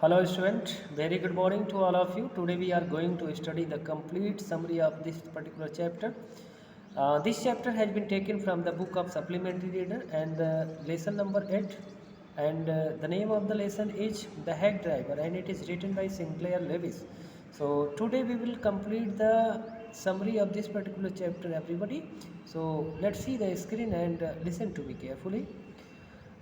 Hello student, very good morning to all of you. Today we are going to study the complete summary of this particular chapter. This chapter has been taken from the book of Supplementary Reader and the lesson number 8, and the name of the lesson is The Hack Driver, and it is written by Sinclair Lewis. So today we will complete the summary of this particular chapter, everybody. So let's see the screen and listen to me carefully.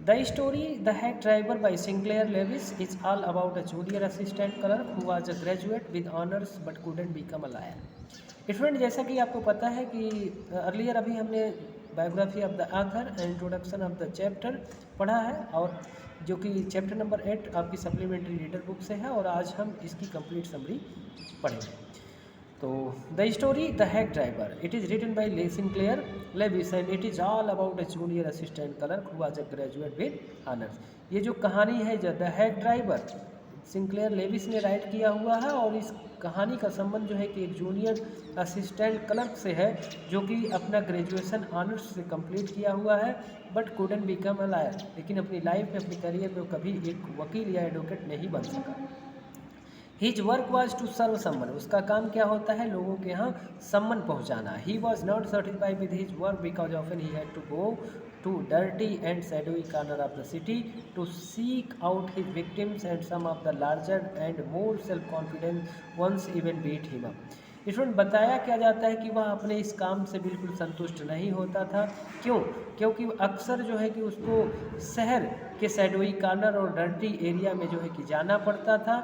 The story The Hack Driver by Sinclair Lewis is all about a junior assistant clerk who was a graduate with honors but couldn't become a lawyer. Student, जैसा कि आपको पता है कि earlier अभी हमने biography of the author and introduction of the chapter पढ़ा है, और जो कि चैप्टर नंबर 8 आपकी सप्लीमेंट्री रीडर बुक से है, और आज हम इसकी कंप्लीट समरी पढ़ेंगे. तो the story the hack driver, it is written by Sinclair Lewis and it is all about a junior assistant clerk who was a graduate with honours. ये जो कहानी है the hack driver, Sinclair Lewis ने write किया हुआ है, और इस कहानी का संबंध जो है कि एक जूनियर असिस्टेंट क्लर्क से है जो कि अपना ग्रेजुएशन ऑनर्स से कंप्लीट किया हुआ है but couldn't become a lawyer, लेकिन अपनी लाइफ में अपने करियर में वो कभी एक वकील या एडवोकेट नहीं बन सका. His work was to serve summon, उसका काम क्या होता है, लोगों के यहाँ सम्मन पहुँचाना. He was not satisfied with his work because often he had to go to dirty and shadowy corner of the city to seek out his victims, and some of the larger and more self-confident ones even beat him up. इसमें बताया क्या जाता है कि वह अपने इस काम से बिल्कुल संतुष्ट नहीं होता था. क्यों? क्योंकि अक्सर जो है कि उसको शहर के सैडोई कॉर्नर और डर्टी एरिया में जो है कि जाना पड़ता था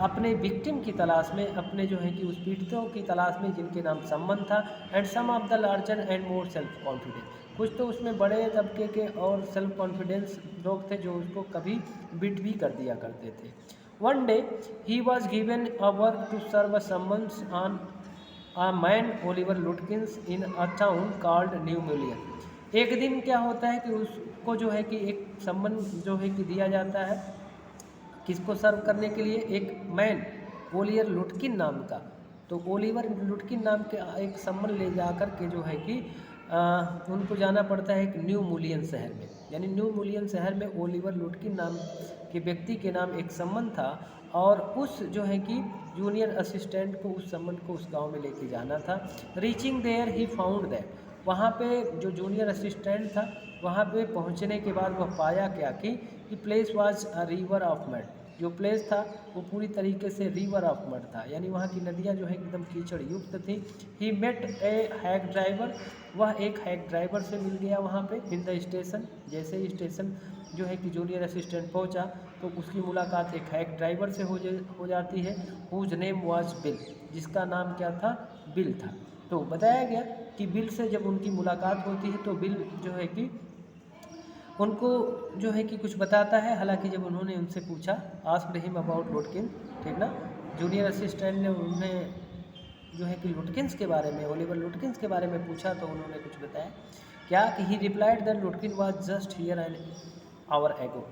अपने विक्टिम की तलाश में, अपने जो है कि उस पीड़ितों की तलाश में जिनके नाम सम्मन था. And some of the larger and more self confidence, कुछ तो उसमें बड़े तबके के और सेल्फ कॉन्फिडेंस लोग थे जो उसको कभी बिट भी कर दिया करते थे. One day he was given a work to serve summons on a man Oliver Lutkins in a town called New Mullion. एक दिन क्या होता है कि उसको जो है कि एक सम्मन जो है कि दिया जाता है किसको सर्व करने के लिए, एक मैन ओलिवर लुटकिन नाम का. तो ओलिवर लुटकिन नाम के एक सम्मन ले जा कर के जो है कि उनको जाना पड़ता है एक न्यू मुलियन शहर में. यानी न्यू मुलियन शहर में ओलिवर लुटकिन नाम के व्यक्ति के नाम एक सम्मन था, और उस जो है कि जूनियर असिस्टेंट को उस सम्मन को उस गांव में लेके जाना था. Reaching there he found that, वहाँ पे जो जूनियर असिस्टेंट था वहाँ पे पहुँचने के बाद वह पाया क्या कि place was a river of mud. जो प्लेस था वो पूरी तरीके से रिवर ऑफ मड था, यानी वहाँ की नदियाँ जो है एकदम कीचड़ युक्त थी. He met a hack driver, वह एक हैक ड्राइवर से मिल गया वहाँ पे इन द स्टेशन. जैसे ही स्टेशन जो है कि जूनियर असिस्टेंट पहुँचा तो उसकी मुलाकात एक हैक ड्राइवर से हो जाती है. हुज नेम वाज बिल, जिसका नाम क्या था, बिल था. तो बताया गया कि बिल से जब उनकी मुलाकात होती है तो बिल जो है कि उनको जो है कि कुछ बताता है. हालांकि जब उन्होंने उनसे पूछा, आस्क्ड हिम अबाउट लुटकिन, ठीक ना, जूनियर असिस्टेंट ने उन्हें जो है कि लुटकिंस के बारे में, ओलिवर लुटकिंस के बारे में पूछा, तो उन्होंने कुछ बताया क्या कि he replied that Lutkin was just here an hour ago.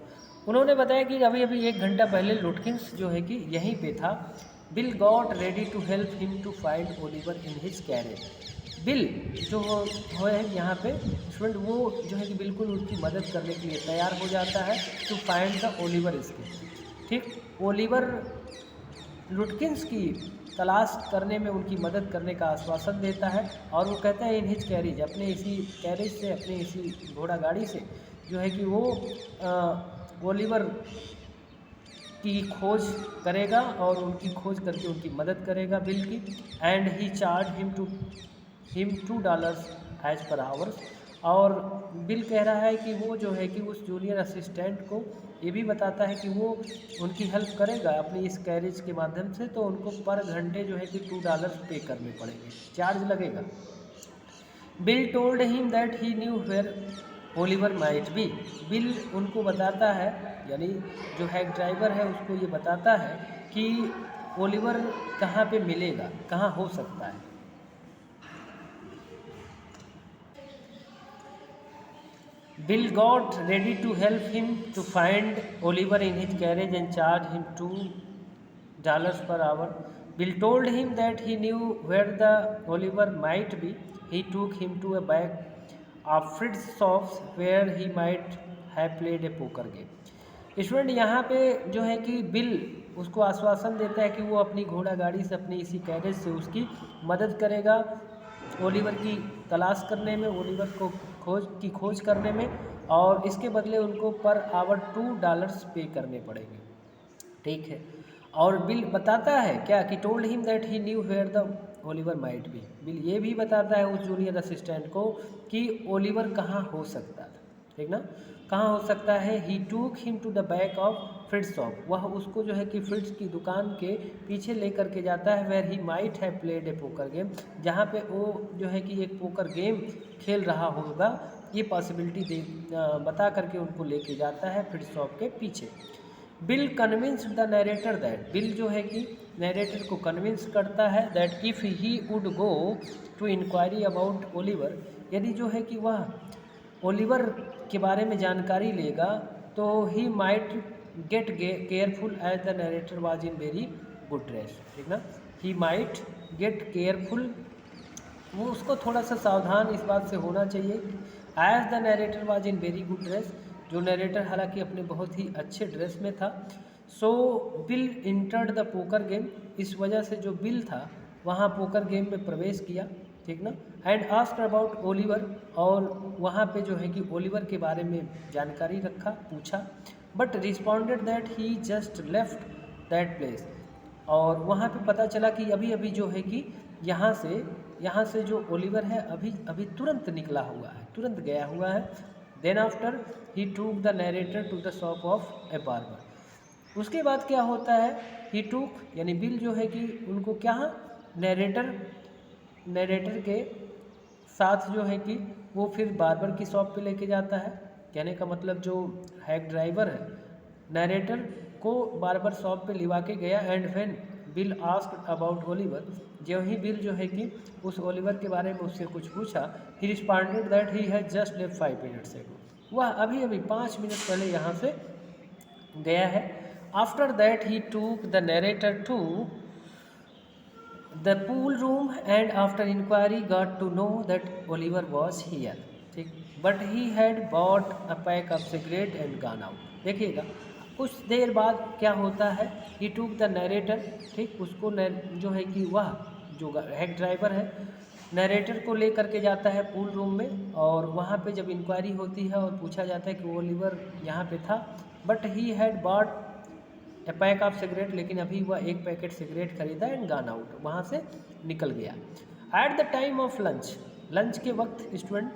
उन्होंने बताया कि अभी अभी 1 घंटा पहले लुटकिंस जो है कि यहीं पे था. Bill got ready to help him to find Oliver in his carriage. Bill जो है यहाँ पे स्टूडेंट, वो जो है कि बिल्कुल उनकी मदद करने के लिए तैयार हो जाता है टू फाइंड द ओलिवर इसके, ठीक. ओलिवर लुटकिंस की तलाश करने में उनकी मदद करने का आश्वासन देता है, और वो कहता है इन हिज कैरेज, अपने इसी कैरेज से, अपने इसी घोड़ा गाड़ी से जो है कि वो ओलिवर की खोज करेगा और उनकी खोज करके उनकी मदद करेगा बिल की. And he charge him $2 as per hours. और बिल कह रहा है कि वो जो है कि उस जूनियर असिस्टेंट को ये भी बताता है कि वो उनकी हेल्प करेगा अपनी इस कैरेज के माध्यम से, तो उनको पर घंटे जो है कि $2 पे करने पड़ेंगे, चार्ज लगेगा. Bill told him that he knew where Oliver might be. Bill उनको बताता है, यानी जो हैक ड्राइवर है उसको ये बताता है कि ओलिवर कहाँ पे मिलेगा, कहाँ हो सकता है. Bill got ready to help him to find Oliver in his carriage and charge him $2 per hour. Bill told him that he knew where the Oliver might be. He took him to a back of Fritz's shops where he might have played a poker game. Student यहाँ पे जो है कि bill उसको आश्वासन देता है कि वो अपनी घोड़ा गाड़ी से, अपनी इसी कैरेज से उसकी मदद करेगा ओलिवर की तलाश करने में, ओलिवर को खोज करने में, और इसके बदले उनको पर आवर $2 पे करने पड़ेंगे। ठीक है। और बिल बताता है क्या कि told him that he knew where the Oliver might be. Bill ये भी बताता है उस जूनियर असिस्टेंट को कि ओलिवर कहाँ हो सकता था, ठीक ना, कहाँ हो सकता है। He took him to the back of Fritz shop, वह उसको जो है कि फ्रिट्स की दुकान के पीछे लेकर के जाता है। Where he might have played a poker game, जहाँ पे वो जो है कि एक पोकर गेम खेल रहा होगा, ये पॉसिबिलिटी बता करके उनको लेके जाता है फ्रिट्स शॉप के पीछे। Bill convinced the narrator that, Bill जो है कि नरेटर को कन्विंस करता है that if he would go to inquiry about Oliver, यदि जो है कि वह ओलिवर के बारे में जानकारी लेगा तो he might get careful as the narrator was in very good dress, ठीक ना, ही माइट गेट केयरफुल, वो उसको थोड़ा सा सावधान इस बात से होना चाहिए। As the narrator was in very good dress, जो नरेटर हालांकि अपने बहुत ही अच्छे ड्रेस में था। So Bill entered the poker game, इस वजह से जो बिल था वहाँ पोकर गेम में प्रवेश किया, ठीक ना। एंड आस्क्ड अबाउट ओलिवर, और वहाँ पे जो है कि ओलिवर के बारे में जानकारी रखा, पूछा। But responded that he just left that place, और वहाँ पे पता चला कि अभी अभी जो है कि यहाँ से जो ओलिवर है अभी अभी तुरंत निकला हुआ है, तुरंत गया हुआ है। Then after he took the narrator to the shop of a barber, उसके बाद क्या होता है, ही टूक यानी बिल जो है कि उनको क्या, नरेटर के साथ जो है कि वो फिर बार्बर की शॉप पे लेके जाता है। कहने का मतलब जो हैक ड्राइवर है नरेटर को बार्बर शॉप पे लिवा के गया। And when bill asked about Oliver, जो ही बिल जो है कि उस ओलिवर के बारे में उससे कुछ पूछा, he responded that he has just left 5 minutes ago, वह अभी अभी 5 मिनट पहले यहाँ से गया है। After that he took the narrator to the pool room and after inquiry got to know that Oliver was here, ठीक, but he had bought a pack of cigarette and gone out. देखिएगा कुछ देर बाद क्या होता है, he took the narrator, ठीक, उसको जो है कि वह जो हैक ड्राइवर है नरेटर को ले करके जाता है पूल रूम में, और वहाँ पे जब इंक्वायरी होती है और पूछा जाता है कि ओलिवर यहाँ पे था, but he had bought a pack of cigarette, लेकिन अभी वह एक पैकेट सिगरेट खरीदा एंड गॉन आउट, वहाँ से निकल गया। At the time of lunch के वक्त student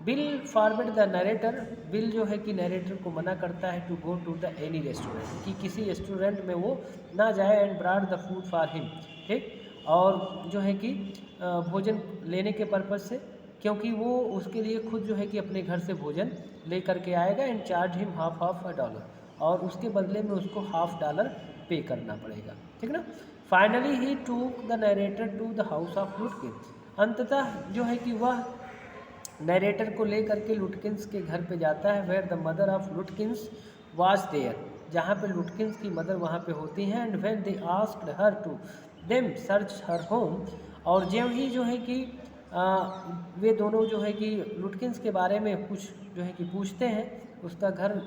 Bill forward the narrator, Bill जो है कि नरेटर को मना करता है to go to the any restaurant, कि किसी रेस्टोरेंट में वो ना जाए। And brought the food for him, ठीक, और जो है कि भोजन लेने के पर्पज़ से, क्योंकि वो उसके लिए खुद जो है कि अपने घर से भोजन ले करके आएगा। एंड चार्ज हिम हाफ $1, और उसके बदले में उसको $50 पे करना पड़ेगा, ठीक ना। Finally he took the narrator to the house of Lutkin, अंततः जो है कि वह नरेटर को ले करके लुटकिंस के घर पे जाता है। Where the mother of Lutkins was there, जहाँ पे लुटकिंस की मदर वहाँ पे होती हैं। And when they asked her to them search her home, और जब ही जो है कि वे दोनों जो है कि लुटकिंस के बारे में कुछ जो है कि पूछते हैं, उसका घर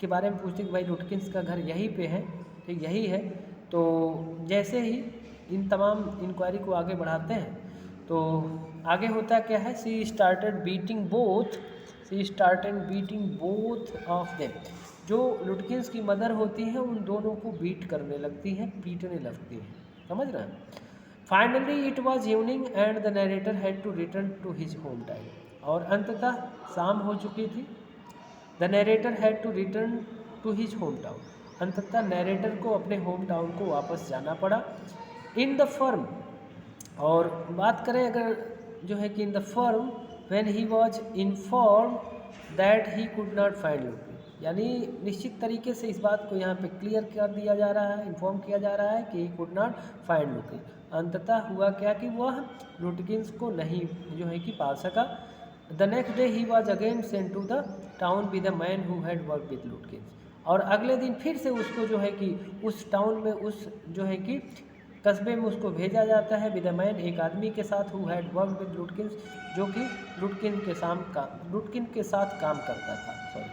के बारे में पूछते हैं कि भाई लुटकिंस का घर यहीं पे है, ठीक, यही है। तो जैसे ही इन तमाम इंक्वायरी को आगे बढ़ाते हैं तो आगे होता क्या है, she started beating both of them, जो लुटकिंस की मदर होती हैं उन दोनों को बीट करने लगती हैं, पीटने लगती हैं, समझ रहे हैं। Finally it was evening and the narrator had to return to his home town, और अंततः शाम हो चुकी थी। The narrator had to return to his home town, अंततः नरेटर को अपने होम टाउन को वापस जाना पड़ा। इन द फर्म, और बात करें अगर जो है कि in the firm when he was inform that he could not find Lutkin, यानी निश्चित तरीके से इस बात को यहाँ पे क्लियर कर दिया जा रहा है, इन्फॉर्म किया जा रहा है कि ही कुड नॉट फाइंड लुटकिन। अंततः हुआ क्या कि वह लुटकिंस को नहीं जो है कि पा सका। The next day he was again sent to the town with the man who had work with Lutkins, और अगले दिन फिर से उसको जो है कि उस टाउन में, उस जो है कि कस्बे में उसको भेजा जाता है विद अ मैन, एक आदमी के साथ, हु हैड वर्क विद लुटकिंस, जो कि लुटकिन के साथ काम करता था। Sorry,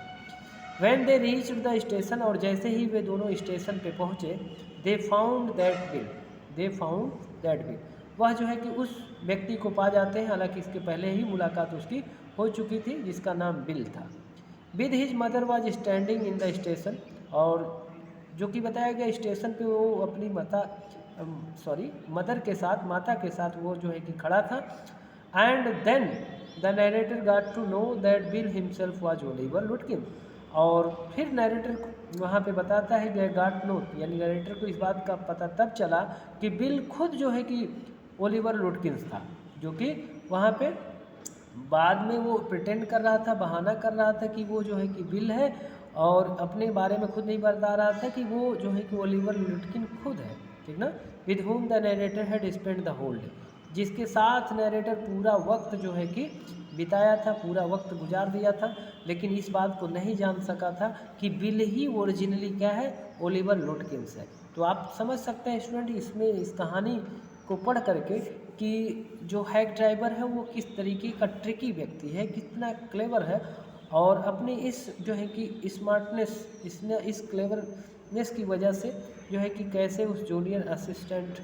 when they reach the station, और जैसे ही वे दोनों स्टेशन पे पहुँचे, they found that bill, they found that bill, वह जो है कि उस व्यक्ति को पा जाते हैं, हालांकि इसके पहले ही मुलाकात उसकी हो चुकी थी, जिसका नाम बिल था। With his mother was standing in the station, और जो कि बताया गया स्टेशन पे वो अपनी मदर के साथ, माता के साथ वो जो है कि खड़ा था। And then the narrator got to know that Bill himself was Oliver Lutkin, और फिर नरेटर वहाँ पे बताता है कि गॉट नो, यानी नरेटर को इस बात का पता तब चला कि बिल खुद जो है कि ओलिवर लुटकिंस था, जो कि वहाँ पे बाद में वो प्रिटेंड कर रहा था, बहाना कर रहा था कि वो जो है कि बिल है, और अपने बारे में खुद नहीं बता रहा था कि वो जो है कि ओलिवर लुटकिन खुद है, ठीक ना। With whom the narrator had spend the whole day, जिसके साथ नरेटर पूरा वक्त जो है कि बिताया था, पूरा वक्त गुजार दिया था, लेकिन इस बात को नहीं जान सका था कि बिल ही ओरिजिनली क्या है, ओलिवर लुटकिंस है। तो आप समझ सकते हैं स्टूडेंट इसमें, इस कहानी को पढ़ करके, कि जो हैक ड्राइवर है वो किस तरीके का ट्रिकी व्यक्ति है, कितना क्लेवर है, और अपनी इस जो है कि स्मार्टनेस, इसने इस क्लेवरनेस की वजह से जो है कि कैसे उस जूनियर असिस्टेंट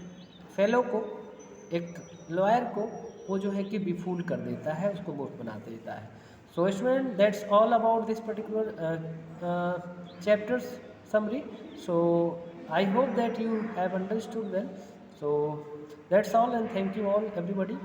फेलो को, एक लॉयर को, वो जो है कि बिफूल कर देता है, उसको मूर्ख बना देता है। So student, that's all about this particular chapters summary. So I hope that you have understood well. So that's all, and thank you all everybody.